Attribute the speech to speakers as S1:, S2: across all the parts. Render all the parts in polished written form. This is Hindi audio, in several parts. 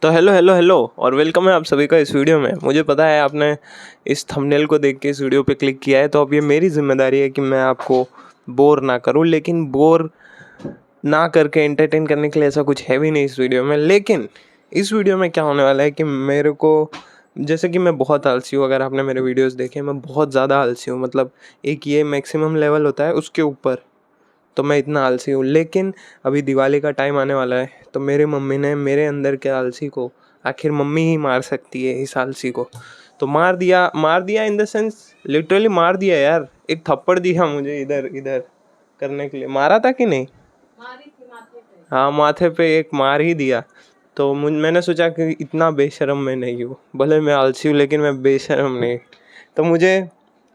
S1: तो हेलो हेलो हेलो और वेलकम है आप सभी का इस वीडियो में। मुझे पता है आपने इस थंबनेल को देख के इस वीडियो पे क्लिक किया है, तो अब ये मेरी जिम्मेदारी है कि मैं आपको बोर ना करूं। लेकिन बोर ना करके एंटरटेन करने के लिए ऐसा कुछ है भी नहीं इस वीडियो में। लेकिन इस वीडियो में क्या होने वाला है कि मेरे को, जैसे कि मैं बहुत आलसी हूँ। अगर आपने मेरे वीडियोस देखे, मैं बहुत ज़्यादा आलसी हूँ। मतलब एक ये मैक्सिमम लेवल होता है, उसके ऊपर तो मैं इतना आलसी हूँ। लेकिन अभी दिवाली का टाइम आने वाला है, तो मेरी मम्मी ने मेरे अंदर के आलसी को, आखिर मम्मी ही मार सकती है इस आलसी को, तो मार दिया इन द सेंस लिटरली मार दिया यार। एक थप्पड़ दिया मुझे इधर इधर करने के लिए। मारा था कि नहीं?
S2: मारी थी माथे पे।
S1: हाँ, माथे पे एक मार ही दिया। तो मैंने सोचा कि इतना बेशर्म मैं नहीं हूँ। भले मैं आलसी हूँ लेकिन मैं बेशर्म नहीं। तो मुझे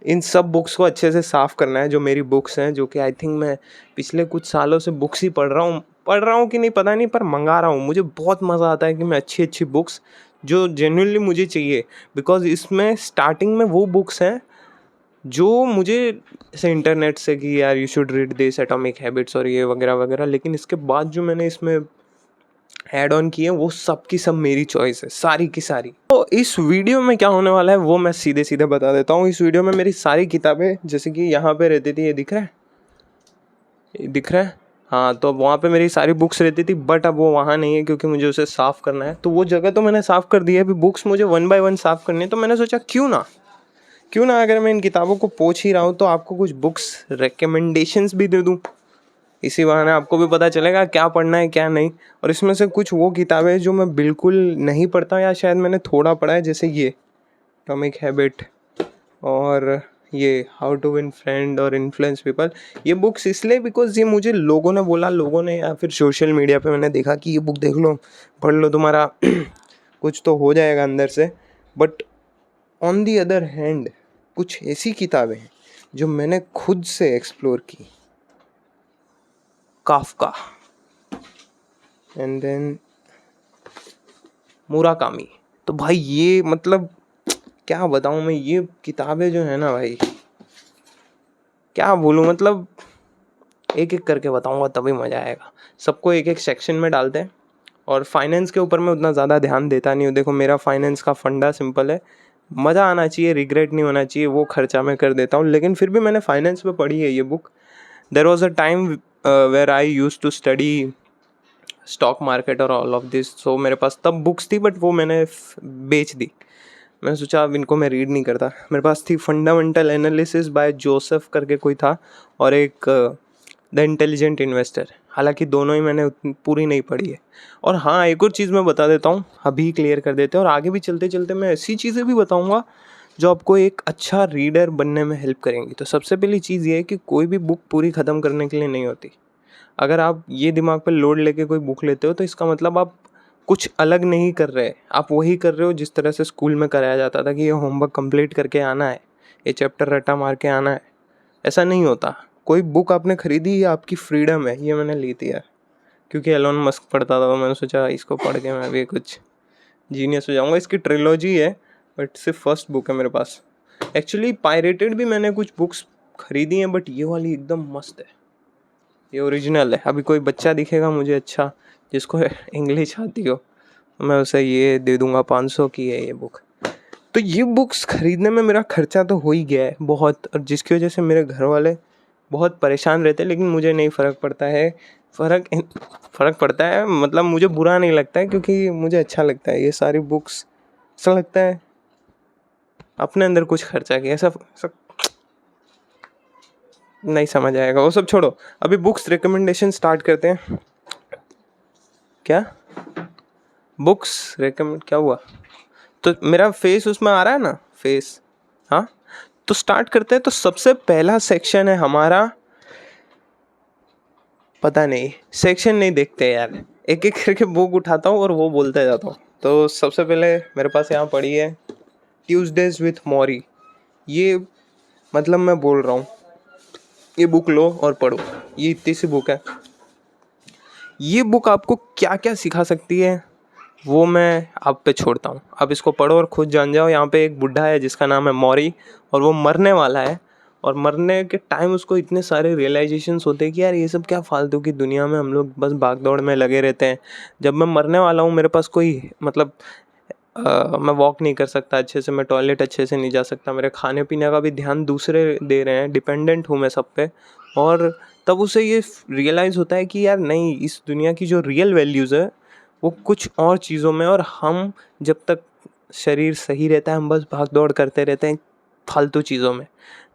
S1: इन सब बुक्स को अच्छे से साफ़ करना है, जो मेरी बुक्स हैं, जो कि आई थिंक मैं पिछले कुछ सालों से बुक्स ही पढ़ रहा हूँ कि नहीं पता नहीं, पर मंगा रहा हूँ। मुझे बहुत मज़ा आता है कि मैं अच्छी अच्छी बुक्स जो जेन्युइनली मुझे चाहिए, बिकॉज इसमें स्टार्टिंग में वो बुक्स हैं जो मुझे ऐसे इंटरनेट से कि यार you should read this atomic habits और ये वगैरह वगैरह, लेकिन इसके बाद जो मैंने इसमें ऐड ऑन किए वो सब की सब मेरी चॉइस है, सारी की सारी। तो इस वीडियो में क्या होने वाला है वो मैं सीधे सीधे बता देता हूँ। इस वीडियो में मेरी सारी किताबें, जैसे कि यहाँ पे रहती थी, ये दिख रहा है, ये दिख रहा है, हाँ, तो वहाँ पे मेरी सारी बुक्स रहती थी। बट अब वो वहाँ नहीं है क्योंकि मुझे उसे साफ़ करना है। तो वो जगह तो मैंने साफ़ कर दी है, अभी बुक्स मुझे 1 बाय 1 साफ़ करनी है। तो मैंने सोचा क्यों ना अगर मैं इन किताबों को पोंछ ही रहा हूँ तो आपको कुछ बुक्स रिकमेंडेशंस भी दे दूँ। इसी बहाने आपको भी पता चलेगा क्या पढ़ना है क्या नहीं। और इसमें से कुछ वो किताबें जो मैं बिल्कुल नहीं पढ़ता, या शायद मैंने थोड़ा पढ़ा है, जैसे ये एटॉमिक हैबिट और ये हाउ टू विन फ्रेंड और इन्फ्लुएंस पीपल। ये बुक्स इसलिए बिकॉज ये मुझे लोगों ने बोला, लोगों ने, या फिर सोशल मीडिया पे मैंने देखा कि ये बुक देख लो, पढ़ लो, तुम्हारा कुछ तो हो जाएगा अंदर से। But on the other hand कुछ ऐसी किताबें हैं जो मैंने खुद से एक्सप्लोर की। Kafka, and then Murakami. तो भाई ये मतलब क्या बताऊँ मैं, ये किताबें जो है ना भाई, क्या बोलूँ, मतलब एक एक करके बताऊँगा तभी मज़ा आएगा। सबको एक एक सेक्शन में डालते हैं। और फाइनेंस के ऊपर मैं उतना ज़्यादा ध्यान देता नहीं हूँ। देखो, मेरा फाइनेंस का फंडा सिंपल है, मज़ा आना चाहिए, रिग्रेट नहीं होना चाहिए, वो खर्चा मैं कर देता हूँ। लेकिन फिर भी मैंने फाइनेंस पे पढ़ी है ये book. There was a time where I use to study stock market और ऑल ऑफ दिस। सो मेरे पास तब बुक्स थी, बट वो मैंने बेच दी। मैंने सोचा अब इनको मैं रीड नहीं करता। मेरे पास थी फंडामेंटल एनालिसिस बाय जोसेफ करके कोई था, और एक द इंटेलिजेंट इन्वेस्टर। हालांकि दोनों ही मैंने उतनी पूरी नहीं पढ़ी है। और हाँ, एक और चीज़ मैं बता देता हूँ, अभी क्लियर कर देते हैं, और आगे भी चलते चलते मैं ऐसी चीज़ें भी बताऊँगा जो आपको एक अच्छा रीडर बनने में हेल्प करेंगी। तो सबसे पहली चीज़ ये है कि कोई भी बुक पूरी ख़त्म करने के लिए नहीं होती। अगर आप ये दिमाग पर लोड लेके कोई बुक लेते हो तो इसका मतलब आप कुछ अलग नहीं कर रहे, आप वही कर रहे हो जिस तरह से स्कूल में कराया जाता था कि ये होमवर्क कंप्लीट करके आना है, ये चैप्टर रट्टा मार के आना है। ऐसा नहीं होता। कोई बुक आपने खरीदी, ये आपकी फ्रीडम है। ये मैंने ली थी यार, क्योंकि एलोन मस्क पढ़ता था, तो मैंने सोचा इसको पढ़ के मैं भी कुछ जीनियस हो जाऊँगा। इसकी ट्रिलॉजी है, बट सिर्फ फर्स्ट बुक है मेरे पास। एक्चुअली पायरेटेड भी मैंने कुछ बुक्स खरीदी हैं, बट ये वाली एकदम मस्त है, ये ओरिजिनल है। अभी कोई बच्चा दिखेगा मुझे अच्छा, जिसको इंग्लिश आती हो, तो मैं उसे ये दे दूंगा। 500 की है ये बुक। तो ये बुक्स खरीदने में मेरा खर्चा तो हो ही गया है बहुत, और जिसकी वजह से मेरे घर वाले बहुत परेशान रहते हैं। लेकिन मुझे नहीं फ़र्क पड़ता है। फ़र्क पड़ता है, मतलब मुझे बुरा नहीं लगता है, क्योंकि मुझे अच्छा लगता है ये सारी बुक्स। ऐसा लगता है अपने अंदर कुछ खर्चा किया, सब नहीं समझ आएगा, वो सब छोड़ो। अभी बुक्स रिकमेंडेशन स्टार्ट करते हैं। क्या बुक्स रिकमेंड क्या हुआ? तो मेरा फेस उसमें आ रहा है ना, फेस, हाँ। तो स्टार्ट करते हैं। तो सबसे पहला सेक्शन है हमारा, पता नहीं, सेक्शन नहीं देखते यार, एक एक करके बुक उठाता हूँ और वो बोलते जाता हूँ। तो सबसे पहले मेरे पास यहाँ पड़ी है ट्यूसडेज विथ मॉरी। ये मतलब मैं बोल रहा हूँ, ये बुक लो और पढ़ो। ये इतनी सी बुक है। ये बुक आपको क्या क्या सिखा सकती है वो मैं आप पे छोड़ता हूँ। आप इसको पढ़ो और खुद जान जाओ। यहाँ पे एक बुढ़ा है जिसका नाम है मौरी, और वो मरने वाला है, और मरने के टाइम उसको इतने सारे रियलाइजेशंस होते हैं कि यार ये सब क्या फालतू की दुनिया में हम लोग बस भाग दौड़ में लगे रहते हैं। जब मैं मरने वाला हूँ मेरे पास कोई मतलब मैं वॉक नहीं कर सकता अच्छे से, मैं टॉयलेट अच्छे से नहीं जा सकता, मेरे खाने पीने का भी ध्यान दूसरे दे रहे हैं, डिपेंडेंट हूँ मैं सब पे। और तब उसे ये रियलाइज़ होता है कि यार नहीं, इस दुनिया की जो रियल वैल्यूज़ है वो कुछ और चीज़ों में, और हम जब तक शरीर सही रहता है हम बस भाग दौड़ करते रहते हैं फालतू चीज़ों में,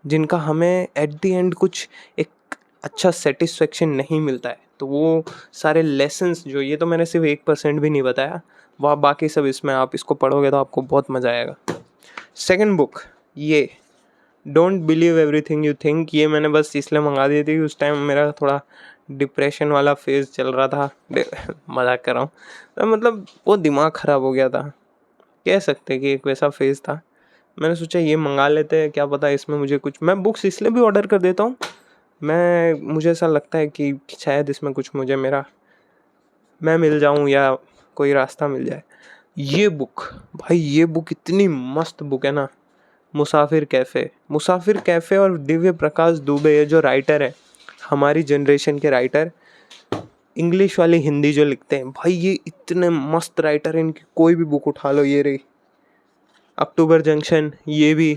S1: जिनका हमें एट द एंड कुछ एक अच्छा सेटिस्फेक्शन नहीं मिलता है। तो वो सारे लेसन्स जो, ये तो मैंने सिर्फ 1% भी नहीं बताया, वह बाकी सब इसमें आप इसको पढ़ोगे तो आपको बहुत मज़ा आएगा। सेकंड बुक ये don't believe everything you think, ये मैंने बस इसलिए मंगा दी थी, उस टाइम मेरा थोड़ा डिप्रेशन वाला फेज़ चल रहा था। मजाक कर रहा हूँ, तो मतलब वो दिमाग ख़राब हो गया था, कह सकते हैं कि एक वैसा फेज़ था। मैंने सोचा ये मंगा लेते हैं, क्या पता इसमें मुझे कुछ, मैं बुक्स इसलिए भी ऑर्डर कर देता हूँ, मुझे ऐसा लगता है कि शायद इसमें कुछ मुझे मैं मिल जाऊँ या कोई रास्ता मिल जाए। ये बुक भाई, ये बुक इतनी मस्त बुक है ना, मुसाफिर कैफ़े और दिव्य प्रकाश दुबे, ये जो राइटर है हमारी जनरेशन के राइटर, इंग्लिश वाली हिंदी जो लिखते हैं भाई, ये इतने मस्त राइटर हैं। इनकी कोई भी बुक उठा लो, ये रही अक्टूबर जंक्शन, ये भी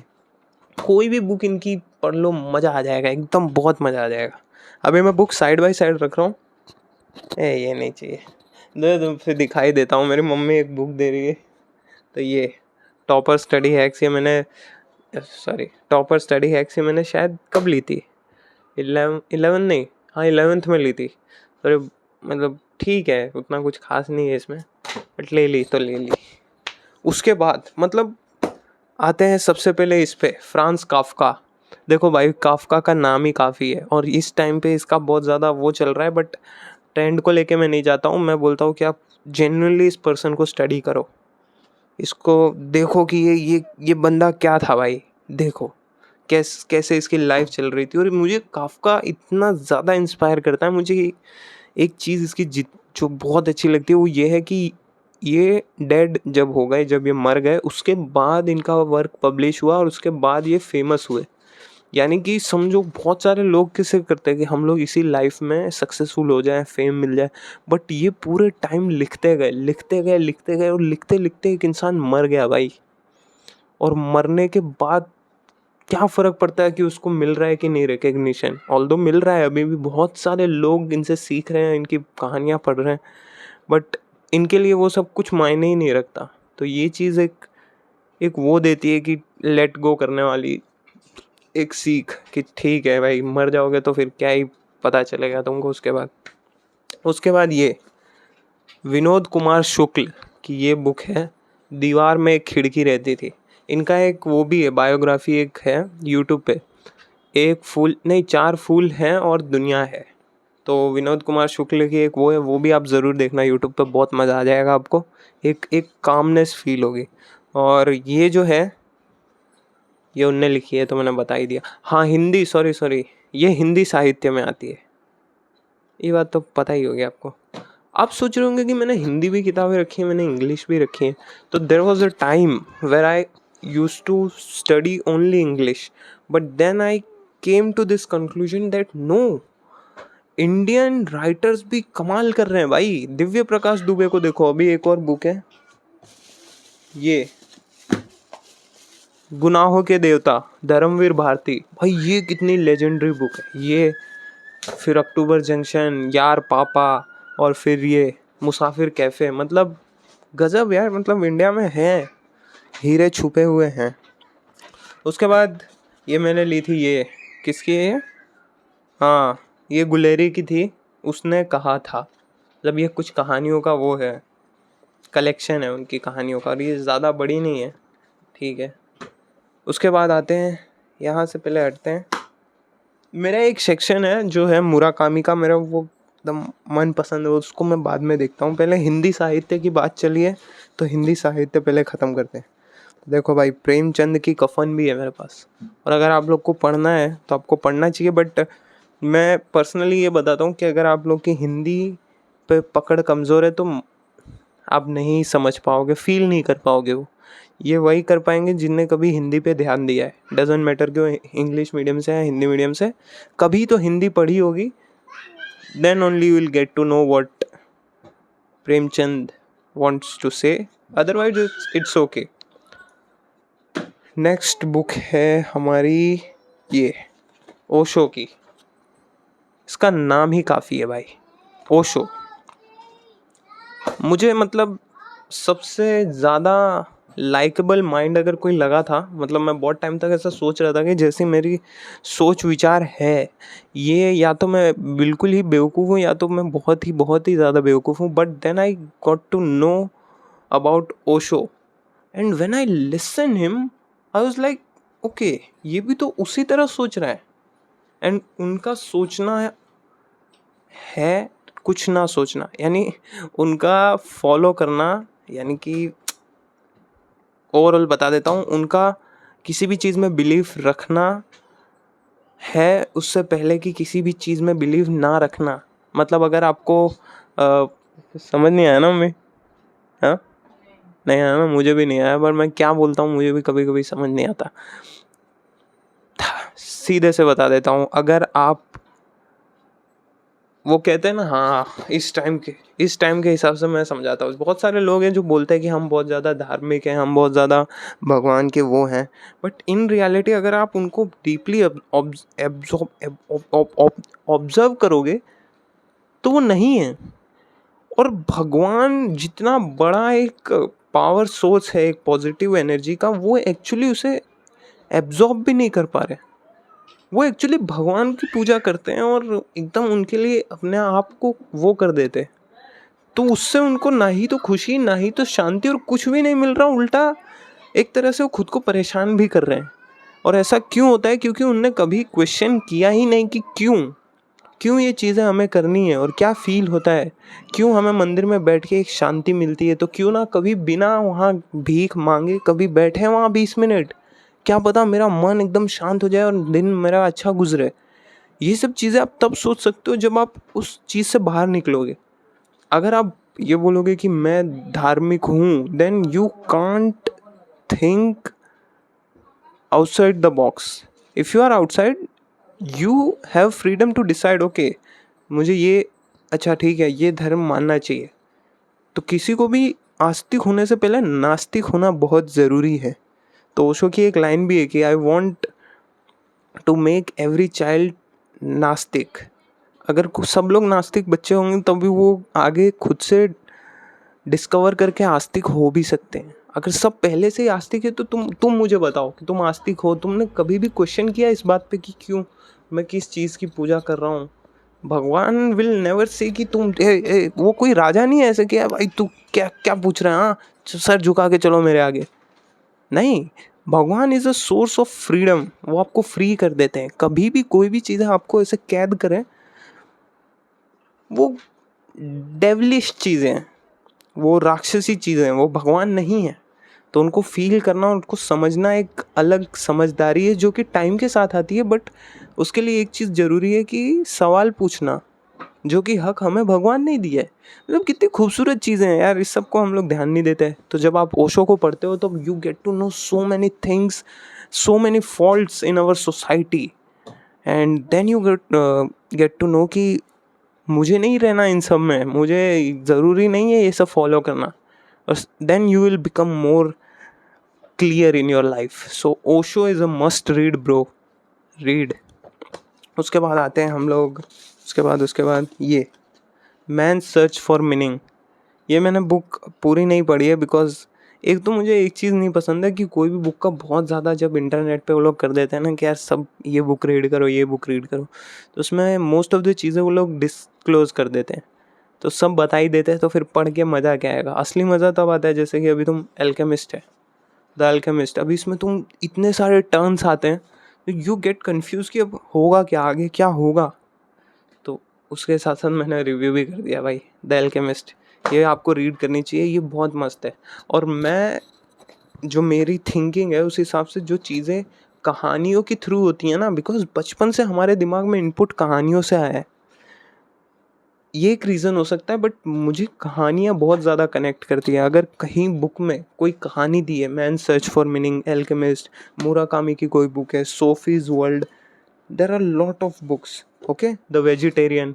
S1: कोई भी बुक इनकी पढ़ लो, मज़ा आ जाएगा एकदम, बहुत मज़ा आ जाएगा। अभी मैं बुक साइड बाय साइड रख रहा हूँ, ये नहीं चाहिए, दो फिर दिखाई देता हूँ। मेरी मम्मी एक बुक दे रही है, तो ये टॉपर स्टडी हैक्स, ये मैंने टॉपर स्टडी हैक्स ये मैंने शायद कब ली थी, 11 नहीं, हाँ 11th में ली थी। अरे मतलब ठीक है, उतना कुछ खास नहीं है इसमें, बट ले ली तो ले ली। उसके बाद मतलब आते हैं सबसे पहले इस पे, फ्रांस काफ्का। देखो भाई, काफ्का का नाम ही काफ़ी है, और इस टाइम पे इसका बहुत ज़्यादा वो चल रहा है, बट ट्रेंड को लेके मैं नहीं जाता हूँ। मैं बोलता हूँ कि आप जेन्युइनली इस पर्सन को स्टडी करो, इसको देखो कि ये बंदा क्या था भाई, देखो कैसे इसकी लाइफ चल रही थी। और मुझे काफ्का इतना ज़्यादा इंस्पायर करता है। मुझे एक चीज़ इसकी जो बहुत अच्छी लगती है वो ये है कि ये डेड जब हो गए, जब ये मर गए, उसके बाद इनका वर्क पब्लिश हुआ और उसके बाद ये फेमस हुए। यानी कि समझो बहुत सारे लोग किसे करते हैं कि हम लोग इसी लाइफ में सक्सेसफुल हो जाएं, फेम मिल जाए, बट ये पूरे टाइम लिखते गए और लिखते लिखते एक इंसान मर गया भाई। और मरने के बाद क्या फ़र्क पड़ता है कि उसको मिल रहा है कि नहीं रिकग्निशन, ऑल्दो मिल रहा है, अभी भी बहुत सारे लोग इनसे सीख रहे हैं, इनकी कहानियाँ पढ़ रहे हैं, बट इनके लिए वो सब कुछ मायने ही नहीं रखता। तो ये चीज़ एक वो देती है कि लेट गो करने वाली एक सीख, कि ठीक है भाई, मर जाओगे तो फिर क्या ही पता चलेगा तुमको। उसके बाद ये विनोद कुमार शुक्ल की ये बुक है, दीवार में एक खिड़की रहती थी। इनका एक वो भी है, बायोग्राफी एक है यूट्यूब पे, एक फूल नहीं 4 फूल हैं और दुनिया है। तो विनोद कुमार शुक्ल की एक वो है, वो भी आप ज़रूर देखना यूट्यूब पे, बहुत मज़ा आ जाएगा आपको, एक कामनेस फील होगी। और ये जो है ये उनने लिखी है, तो मैंने बता ही दिया। हाँ हिंदी, सॉरी, ये हिंदी साहित्य में आती है, ये बात तो पता ही होगी आपको। आप सोच रहे होंगे कि मैंने हिंदी भी किताबें रखी हैं, मैंने इंग्लिश भी रखी हैं। तो there was a time where I used to study only English, but then I came to this conclusion that no, Indian writers भी कमाल कर रहे हैं भाई। दिव्य प्रकाश दुबे को देखो, अभी एक और बुक है ये गुनाहों के देवता, धर्मवीर भारती, भाई ये कितनी लेजेंडरी बुक है ये। फिर अक्टूबर जंक्शन, यार पापा, और फिर ये मुसाफिर कैफ़े, मतलब गजब यार, मतलब इंडिया में है, हीरे छुपे हुए हैं। उसके बाद ये मैंने ली थी, ये किसकी है ये, हाँ ये गुलेरी की थी, उसने कहा था, मतलब ये कुछ कहानियों का वो है, कलेक्शन है उनकी कहानियों का, और ये ज़्यादा बड़ी नहीं है, ठीक है। उसके बाद आते हैं, यहाँ से पहले हटते हैं, मेरा एक सेक्शन है जो है मुराकामी का, मेरा वो एकदम मन पसंद है, उसको मैं बाद में देखता हूँ। पहले हिंदी साहित्य की बात चली है, तो हिंदी साहित्य पहले ख़त्म करते हैं। देखो भाई, प्रेमचंद की कफन भी है मेरे पास, और अगर आप लोग को पढ़ना है तो आपको पढ़ना चाहिए, बट मैं पर्सनली ये बताता हूँ कि अगर आप लोग की हिंदी पे पकड़ कमज़ोर है तो आप नहीं समझ पाओगे, फील नहीं कर पाओगे। वो ये वही कर पाएंगे जिनने कभी हिंदी पे ध्यान दिया है। डजेंट मैटर कि वो इंग्लिश मीडियम से या हिंदी मीडियम से, कभी तो हिंदी पढ़ी होगी। Then only you will get to know what Premchand wants to say, otherwise it's okay। Next book है हमारी ये ओशो की। इसका नाम ही काफ़ी है भाई, ओशो। मुझे मतलब सबसे ज़्यादा लाइकेबल माइंड अगर कोई लगा था, मतलब मैं बहुत टाइम तक ऐसा सोच रहा था कि जैसे मेरी सोच विचार है ये, या तो मैं बिल्कुल ही बेवकूफ़ हूँ या तो मैं बहुत ही ज़्यादा बेवकूफ़ हूँ। But then I got to know about Osho and when I listen him I was like okay, ये भी तो उसी तरह सोच रहा है। एंड उनका सोचना है कुछ ना सोचना, यानी उनका फॉलो करना, यानी कि ओवरऑल बता देता हूँ, उनका किसी भी चीज़ में बिलीव रखना है उससे पहले कि किसी भी चीज़ में बिलीव ना रखना। मतलब अगर आपको समझ नहीं आया ना मैं, हाँ नहीं आया ना, मुझे भी नहीं आया, पर मैं क्या बोलता हूँ मुझे भी कभी कभी समझ नहीं आता। सीधे से बता देता हूँ, अगर आप वो कहते हैं ना, हाँ इस टाइम के हिसाब से मैं समझाता हूँ। बहुत सारे लोग हैं जो बोलते हैं कि हम बहुत ज़्यादा धार्मिक हैं, हम बहुत ज़्यादा भगवान के वो हैं, बट इन रियलिटी अगर आप उनको डीपली ऑब्जर्व करोगे तो वो नहीं है। और भगवान जितना बड़ा एक पावर सोर्स है, एक पॉजिटिव एनर्जी का, वो एक्चुअली उसे एब्जॉर्ब भी नहीं कर पा रहे। वो एक्चुअली भगवान की पूजा करते हैं और एकदम उनके लिए अपने आप को वो कर देते हैं, तो उससे उनको ना ही तो खुशी ना ही तो शांति और कुछ भी नहीं मिल रहा, उल्टा एक तरह से वो खुद को परेशान भी कर रहे हैं। और ऐसा क्यों होता है? क्योंकि उनने कभी क्वेश्चन किया ही नहीं कि क्यों ये चीज़ें हमें करनी है और क्या फील होता है, क्यों हमें मंदिर में बैठ के एक शांति मिलती है, तो क्यों ना कभी बिना वहाँ भीख मांगे कभी बैठे वहाँ 20 मिनट, क्या पता मेरा मन एकदम शांत हो जाए और दिन मेरा अच्छा गुजरे। ये सब चीज़ें आप तब सोच सकते हो जब आप उस चीज़ से बाहर निकलोगे। अगर आप ये बोलोगे कि मैं धार्मिक हूँ, then you can't think outside the box. If you are outside you have freedom to decide, okay मुझे ये अच्छा ठीक है ये धर्म मानना चाहिए। तो किसी को भी आस्तिक होने से पहले नास्तिक होना बहुत ज़रूरी है। तो ओशो की एक लाइन भी है कि I want to make every child नास्तिक। अगर सब लोग नास्तिक बच्चे होंगे तभी वो आगे खुद से डिस्कवर करके आस्तिक हो भी सकते हैं। अगर सब पहले से ही आस्तिक है तो तुम मुझे बताओ कि तुम आस्तिक हो, तुमने कभी भी क्वेश्चन किया इस बात पे कि क्यों मैं किस चीज़ की पूजा कर रहा हूँ? भगवान विल नेवर से कि तुम वो कोई राजा नहीं है ऐसे कि भाई तू क्या क्या पूछ रहा है, हाँ सर झुका के चलो मेरे आगे। नहीं, भगवान is a source of freedom. वो आपको फ्री कर देते हैं। कभी भी कोई भी चीज़ें आपको ऐसे कैद करें, वो डेवलिश चीज़ें हैं, वो राक्षसी चीज़ें हैं, वो भगवान नहीं है। तो उनको फील करना और उनको समझना एक अलग समझदारी है जो कि टाइम के साथ आती है। बट उसके लिए एक चीज़ ज़रूरी है कि सवाल पूछना, जो कि हक हमें भगवान नहीं दिया है। मतलब कितनी खूबसूरत चीज़ें हैं यार, इस सब को हम लोग ध्यान नहीं देते। तो जब आप ओशो को पढ़ते हो तो you get to know so many things, so many faults in our society, and then you get to know कि मुझे नहीं रहना इन सब में, मुझे ज़रूरी नहीं है ये सब फॉलो करना। और then you will become more clear in your life. So Osho is a must read bro, read. उसके बाद आते हैं हम लोग, उसके बाद ये मैन सर्च फॉर मीनिंग। ये मैंने बुक पूरी नहीं पढ़ी है बिकॉज एक तो मुझे एक चीज़ नहीं पसंद है कि कोई भी बुक का बहुत ज़्यादा जब इंटरनेट पे वो लोग कर देते हैं ना कि यार सब ये बुक रीड करो ये बुक रीड करो, तो उसमें मोस्ट ऑफ द चीज़ें वो लोग डिस्क्लोज कर देते हैं, तो सब बता ही देते हैं। तो फिर पढ़ के मज़ा क्या आएगा? असली मज़ा तब आता है जैसे कि अभी तुम एल्केमिस्ट है, द एल्केमिस्ट, अभी इसमें तुम इतने सारे टर्न्स आते हैं तो यू गेट कन्फ्यूज़ कि अब होगा क्या, आगे क्या होगा। तो उसके साथ साथ मैंने रिव्यू भी कर दिया भाई द एल्केमिस्ट, ये आपको रीड करनी चाहिए, ये बहुत मस्त है। और मैं जो मेरी थिंकिंग है उस हिसाब से जो चीज़ें कहानियों के थ्रू होती हैं ना, बिकॉज बचपन से हमारे दिमाग में इनपुट कहानियों से आया है। ये एक रीज़न हो सकता है, बट मुझे कहानियाँ बहुत ज़्यादा कनेक्ट करती हैं। अगर कहीं बुक में कोई कहानी दी है, man search for meaning, alchemist, Murakami की कोई बुक है, Sophie's world, there are lot of books, okay, the vegetarian.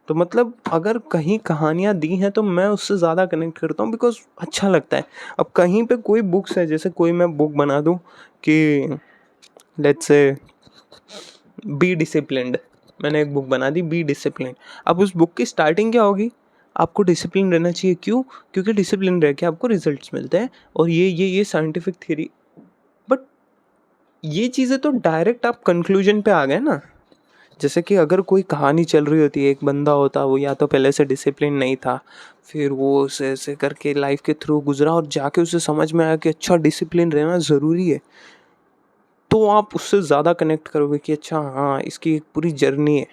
S1: तो मतलब अगर कहीं कहानियाँ दी हैं तो मैं उससे ज़्यादा कनेक्ट करता हूँ, बिकॉज अच्छा लगता है। अब कहीं पे कोई बुक्स है, जैसे कोई मैं बुक बना दूँ कि लेट्स से बी डिसिप्लिन्ड, मैंने एक बुक बना दी बी डिसिप्लिन। अब उस बुक की स्टार्टिंग क्या होगी, आपको डिसिप्लिन रहना चाहिए। क्यों? क्योंकि डिसिप्लिन रह के आपको रिजल्ट्स मिलते हैं, और ये साइंटिफिक थ्योरी। बट ये चीज़ें तो डायरेक्ट आप कंक्लूजन पे आ गए ना। जैसे कि अगर कोई कहानी चल रही होती है, एक बंदा होता, वो या तो पहले से डिसिप्लिन नहीं था, फिर वो ऐसे ऐसे करके लाइफ के थ्रू गुजरा और जाके उसे समझ में आया कि अच्छा डिसिप्लिन रहना ज़रूरी है, तो आप उससे ज़्यादा कनेक्ट करोगे कि अच्छा हाँ, इसकी एक पूरी जर्नी है।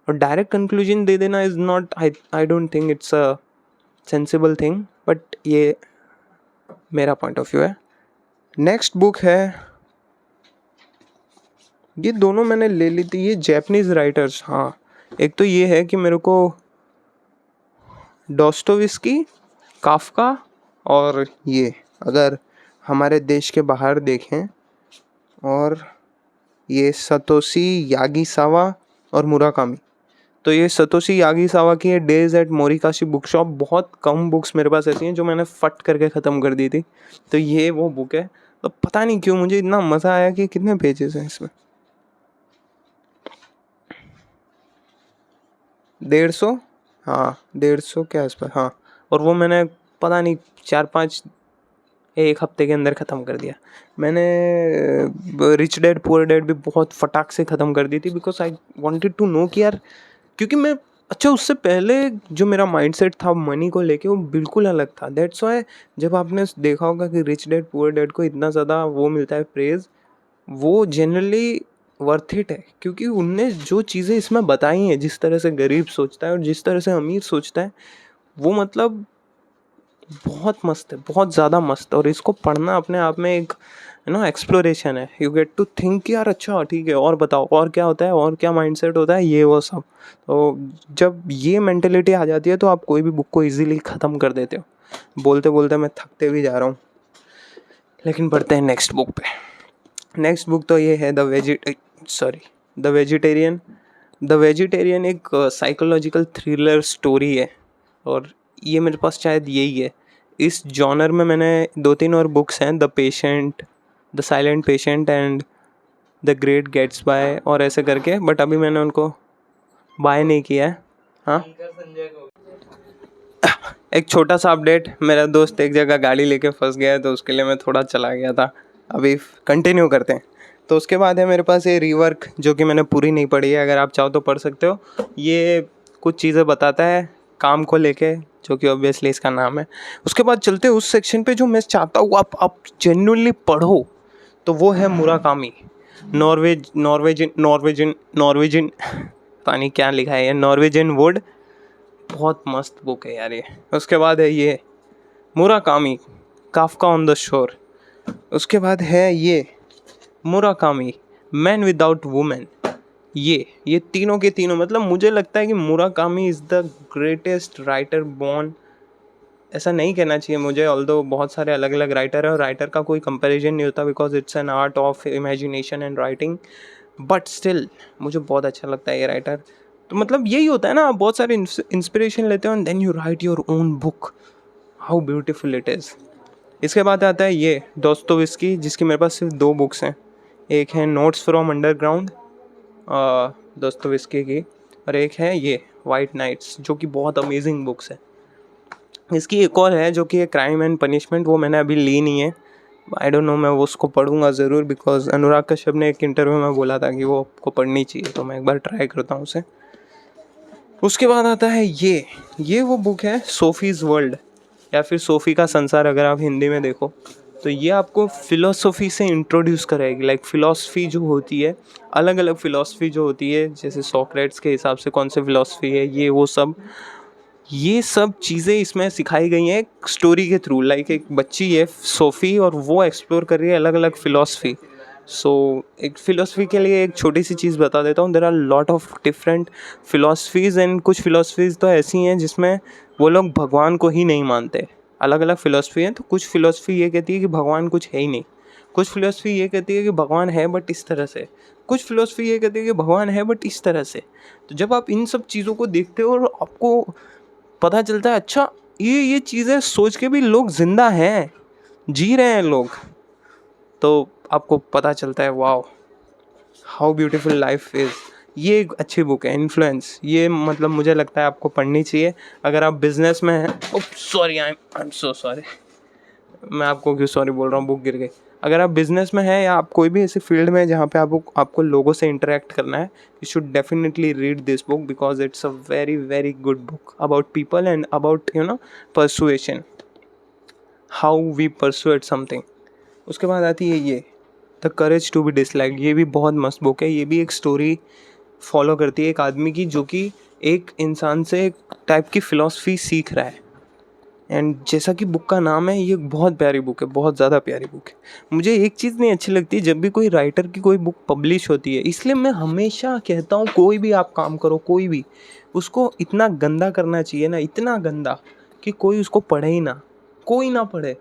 S1: और डायरेक्ट कंक्लूजन दे देना is not, I don't think it's a sensible thing, but ये मेरा पॉइंट ऑफ व्यू है। नेक्स्ट बुक है, ये दोनों मैंने ले ली थी, ये जैपनीज़ राइटर्स। हाँ, एक तो ये है कि मेरे को डॉस्टोवस्की, काफ्का, और ये अगर हमारे देश के बाहर देखें, और ये सतोशी यागीसावा और मुराकामी। तो ये सतोशी यागीसावा की है डेज एट मोरिकाशी बुक शॉप। बहुत कम बुक्स मेरे पास ऐसी हैं जो मैंने फट करके ख़त्म कर दी थी, तो ये वो बुक है। तो पता नहीं क्यों मुझे इतना मज़ा आया कि कितने पेजेस हैं इसमें, 150, हाँ 150 के आसपास, हाँ। और वो मैंने पता नहीं 4-5 एक हफ्ते के अंदर ख़त्म कर दिया। मैंने रिच डैड पुअर डैड भी बहुत फटाक से ख़त्म कर दी थी, because I wanted to know कि यार, क्योंकि मैं, अच्छा उससे पहले जो मेरा माइंडसेट था मनी को लेके वो बिल्कुल अलग था। दैट्स वाई जब आपने देखा होगा कि रिच डैड पुअर डैड को इतना ज़्यादा वो मिलता है प्रेज़, वो जनरली वर्थ इट है, क्योंकि उनने जो चीज़ें इसमें बताई हैं, जिस तरह से गरीब सोचता है और जिस तरह से अमीर सोचता है, वो मतलब बहुत मस्त है, बहुत ज़्यादा मस्त। और इसको पढ़ना अपने आप में एक एक्सप्लोरेशन है। यू गेट टू थिंक यार, अच्छा ठीक है, और बताओ और क्या होता है, और क्या माइंडसेट होता है, ये वो सब। तो जब ये मेंटेलिटी आ जाती है तो आप कोई भी बुक को इजीली ख़त्म कर देते हो। बोलते बोलते मैं थकते भी जा रहा हूँ, लेकिन बढ़ते हैं नेक्स्ट बुक पे। नेक्स्ट बुक तो ये है द वेजिटेरियन। द वेजिटेरियन एक साइकोलॉजिकल थ्रिलर स्टोरी है, और ये मेरे पास शायद यही है। इस जॉनर में मैंने 2-3 और बुक्स हैं, the patient, the silent patient and the great Gatsby, और ऐसे करके, बट अभी मैंने उनको बाय नहीं किया है। हाँ, एक छोटा सा अपडेट, मेरा दोस्त एक जगह गाड़ी लेके फंस गया है, तो उसके लिए मैं थोड़ा चला गया था। अभी कंटिन्यू करते हैं। तो उसके बाद है मेरे पास ये रीवर्क, जो कि मैंने पूरी नहीं पढ़ी है, अगर आप चाहो तो पढ़ सकते हो। ये कुछ चीज़ें बताता है काम को लेके, जो कि ऑब्वियसली इसका नाम है। उसके बाद चलते हैं उस सेक्शन पे जो मैं चाहता हूँ आप जेन्युइनली पढ़ो, तो वो है मुराकामी। नॉर्वेजियन पता नहीं क्या लिखा है, नॉर्वेजियन वुड। बहुत मस्त बुक है यार ये। उसके बाद है ये Murakami, Kafka on the shore. उसके बाद है ये मुराकामी, मैन विदाउट वुमेन। ये तीनों के तीनों, मतलब मुझे लगता है कि Murakami is the greatest writer born. ऐसा नहीं कहना चाहिए मुझे, ऑल्दो बहुत सारे अलग अलग राइटर है और राइटर का कोई कंपैरिजन नहीं होता, because it's an art of imagination and writing. But still मुझे बहुत अच्छा लगता है ये राइटर। तो मतलब यही होता है ना, आप बहुत सारे इंस्पिरेशन लेते हो and then you write your own book, how beautiful it is. इसके बाद आता है ये दोस्तोवस्की, जिसकी मेरे पास सिर्फ 2 बुक्स हैं। एक है नोट्स फ्रॉम अंडरग्राउंड दोस्तोवस्की की, और एक है ये वाइट नाइट्स, जो कि बहुत अमेजिंग बुक्स है। इसकी एक और है जो कि है क्राइम एंड पनिशमेंट, वो मैंने अभी ली नहीं है। आई डोंट नो, मैं वो उसको पढ़ूंगा ज़रूर, बिकॉज अनुराग कश्यप ने एक इंटरव्यू में बोला था कि वो आपको पढ़नी चाहिए, तो मैं एक बार ट्राई करता हूँ उसे। उसके बाद आता है ये वो बुक है सोफीज़ वर्ल्ड, या फिर सोफ़ी का संसार अगर आप हिंदी में देखो। तो ये आपको फ़िलोसफी से इंट्रोड्यूस कराएगी, लाइक फ़िलोसफी जो होती है, अलग अलग फ़िलोसफी जो होती है, जैसे सोक्रेट्स के हिसाब से कौन सी फ़िलोसफी है, ये सब चीज़ें इसमें सिखाई गई हैं एक स्टोरी के थ्रू। लाइक एक बच्ची है सोफ़ी, और वो एक्सप्लोर कर रही है अलग अलग फ़िलोसफी। सो एक फ़िलोसफी के लिए एक छोटी सी चीज़ बता देता हूँ। There are lot of different philosophies and कुछ फ़िलोसफीज़ तो ऐसी हैं जिसमें वो लोग भगवान को ही नहीं मानते। अलग अलग फ़िलोसफी हैं, तो कुछ फ़िलोसफी ये कहती है कि भगवान कुछ है ही नहीं, कुछ फ़िलोसफी ये कहती है कि भगवान है बट इस तरह से, कुछ फ़िलोसफी ये कहती है कि भगवान है बट इस तरह से। तो जब आप इन सब चीज़ों को देखते हो और आपको पता चलता है अच्छा ये चीज़ें सोच के भी लोग ज़िंदा हैं, जी रहे हैं लोग, तो आपको पता चलता है wow how beautiful life is. ये एक अच्छी बुक है इन्फ्लुएंस। ये मतलब मुझे लगता है आपको पढ़नी चाहिए अगर आप बिजनेस में हैं। Sorry, I am so sorry, मैं आपको क्यों सॉरी बोल रहा हूँ, बुक गिर गई। अगर आप बिजनेस में हैं या आप कोई भी ऐसे फील्ड में जहाँ पे आपको लोगों से इंटरेक्ट करना है, you should definitely read this book because it's a very very good book about people and about persuasion, how we persuade something. उसके बाद आती है ये the courage to be disliked. ये भी बहुत मस्त बुक है। ये भी एक स्टोरी फॉलो करती है एक आदमी की जो कि एक इंसान से एक टाइप की फ़िलॉसफी सीख रहा है। एंड जैसा कि बुक का नाम है, ये बहुत प्यारी बुक है, बहुत ज़्यादा प्यारी बुक है। मुझे एक चीज़ नहीं अच्छी लगती जब भी कोई राइटर की कोई बुक पब्लिश होती है, इसलिए मैं हमेशा कहता हूँ कोई भी आप काम करो, कोई भी उसको इतना गंदा करना चाहिए ना, इतना गंदा कि कोई उसको पढ़े ही ना, कोई ना पढ़े।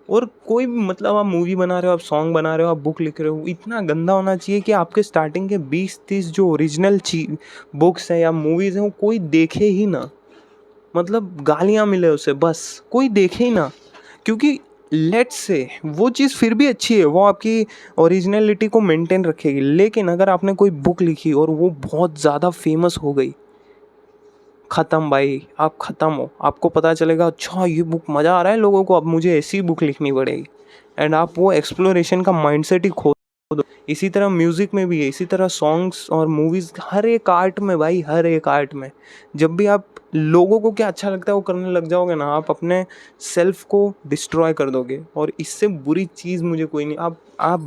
S1: और कोई भी मतलब आप मूवी बना रहे हो, आप सॉन्ग बना रहे हो, आप बुक लिख रहे हो, इतना गंदा होना चाहिए कि आपके स्टार्टिंग के 20-30 जो ओरिजिनल बुक्स हैं या मूवीज़ हैं वो कोई देखे ही ना, मतलब गालियाँ मिले उसे, बस कोई देखे ही ना। क्योंकि लेट्स से वो चीज़ फिर भी अच्छी है, वो आपकी ओरिजिनलिटी को मेंटेन रखेगी। लेकिन अगर आपने कोई बुक लिखी और वो बहुत ज़्यादा फेमस हो गई, ख़त्म भाई, आप ख़त्म हो। आपको पता चलेगा अच्छा ये बुक मज़ा आ रहा है लोगों को, अब मुझे ऐसी बुक लिखनी पड़ेगी। एंड आप वो एक्सप्लोरेशन का माइंडसेट ही खो दो। इसी तरह म्यूज़िक में भी है, इसी तरह सॉन्ग्स और मूवीज़, हर एक आर्ट में भाई, हर एक आर्ट में जब भी आप लोगों को क्या अच्छा लगता है वो करने लग जाओगे ना, आप अपने सेल्फ को डिस्ट्रॉय कर दोगे। और इससे बुरी चीज़ मुझे कोई नहीं। आप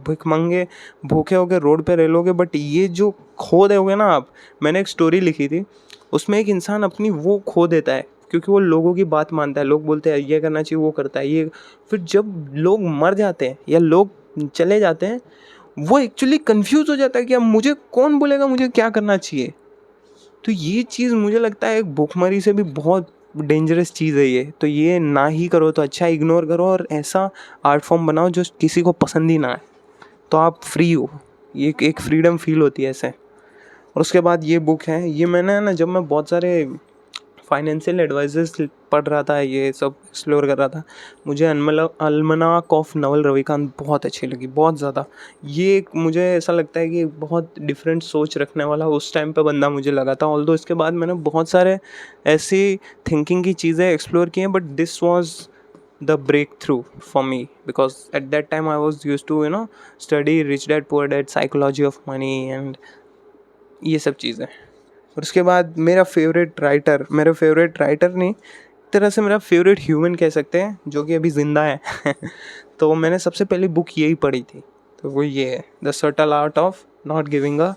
S1: भिखमंगे भूखे होके रोड पे रह लोगे, बट ये जो खो दोगे ना आप। मैंने एक स्टोरी लिखी थी, उसमें एक इंसान अपनी वो खो देता है क्योंकि वो लोगों की बात मानता है। लोग बोलते हैं ये करना चाहिए, वो करता है ये। फिर जब लोग मर जाते हैं या लोग चले जाते हैं, वो एक्चुअली कंफ्यूज हो जाता है कि अब मुझे कौन बोलेगा मुझे क्या करना चाहिए। तो ये चीज़ मुझे लगता है एक भूखमरी से भी बहुत डेंजरस चीज़ है ये। तो ये ना ही करो तो अच्छा, इग्नोर करो और ऐसा आर्ट फॉर्म बनाओ जो किसी को पसंद ही ना आए, तो आप फ्री हो। ये एक फ्रीडम फील होती है ऐसे। और उसके बाद ये बुक है, ये मैंने ना जब मैं बहुत सारे फाइनेंशियल एडवाइजर्स पढ़ रहा था, ये सब एक्सप्लोर कर रहा था, मुझे अल्मनाक ऑफ नवल रविकांत बहुत अच्छी लगी, बहुत ज़्यादा। ये एक मुझे ऐसा लगता है कि बहुत डिफरेंट सोच रखने वाला उस टाइम पे बंदा मुझे लगा था। ऑल्दो इसके बाद मैंने बहुत सारे ऐसी थिंकिंग की चीज़ें एक्सप्लोर की हैं, but this was the breakthrough for me because at that time I was used to study Rich Dad Poor Dad, Psychology of Money and ये सब चीज़ें। और उसके बाद मेरा फेवरेट राइटर नहीं, एक तरह से मेरा फेवरेट ह्यूमन कह सकते हैं जो कि अभी ज़िंदा है तो मैंने सबसे पहली बुक यही पढ़ी थी, तो वो ये है the subtle art of not giving a,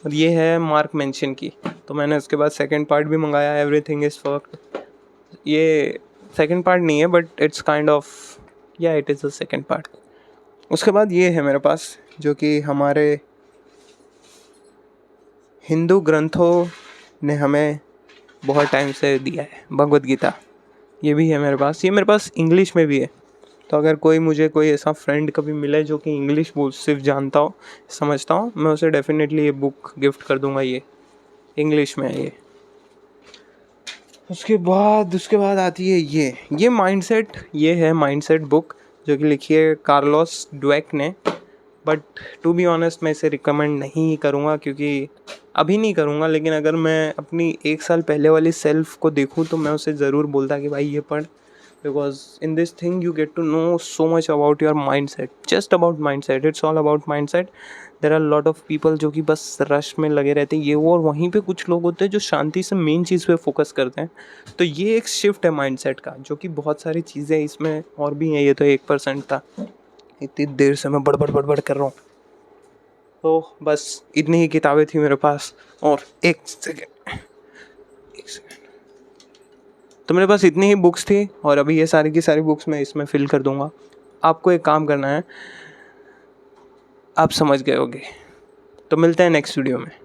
S1: और ये है मार्क मेंशन की। तो मैंने उसके बाद सेकंड पार्ट भी मंगाया, एवरीथिंग इज़ फक्ड। ये सेकंड पार्ट नहीं है बट इट्स काइंड ऑफ या it is the second part. उसके बाद ये है मेरे पास जो कि हमारे हिंदू ग्रंथों ने हमें बहुत टाइम से दिया है, भगवद गीता। ये भी है मेरे पास, ये मेरे पास इंग्लिश में भी है। तो अगर कोई ऐसा फ्रेंड कभी मिले जो कि इंग्लिश बोल सिर्फ जानता हो, समझता हो, मैं उसे डेफिनेटली ये बुक गिफ्ट कर दूंगा। ये इंग्लिश में है ये। उसके बाद आती है ये माइंडसेट। ये है माइंडसेट बुक जो कि लिखी है कार्लोस ड्वेक ने। बट टू बी ऑनेस्ट मैं इसे रिकमेंड नहीं करूँगा, क्योंकि अभी नहीं करूँगा, लेकिन अगर मैं अपनी 1 साल पहले वाली सेल्फ को देखूँ तो मैं उसे ज़रूर बोलता कि भाई ये पढ़, because in this thing you get to know so much about your mindset, just about mindset, it's all about mindset. There are lot of people जो कि बस रश में लगे रहते हैं ये वो, और वहीं पे कुछ लोग होते हैं जो शांति से मेन चीज़ पे फोकस करते हैं। तो ये एक शिफ्ट है माइंड सेट का, जो कि बहुत सारी चीज़ें इसमें और भी हैं। ये तो 1% था, इतनी देर से मैं बड़बड़ कर रहा हूँ। तो बस इतनी ही किताबें थी मेरे पास। और एक सेकेंड, तो मेरे पास इतनी ही बुक्स थी और अभी ये सारी की सारी बुक्स मैं इसमें फिल कर दूंगा। आपको एक काम करना है, आप समझ गए होगे। तो मिलते हैं नेक्स्ट वीडियो में।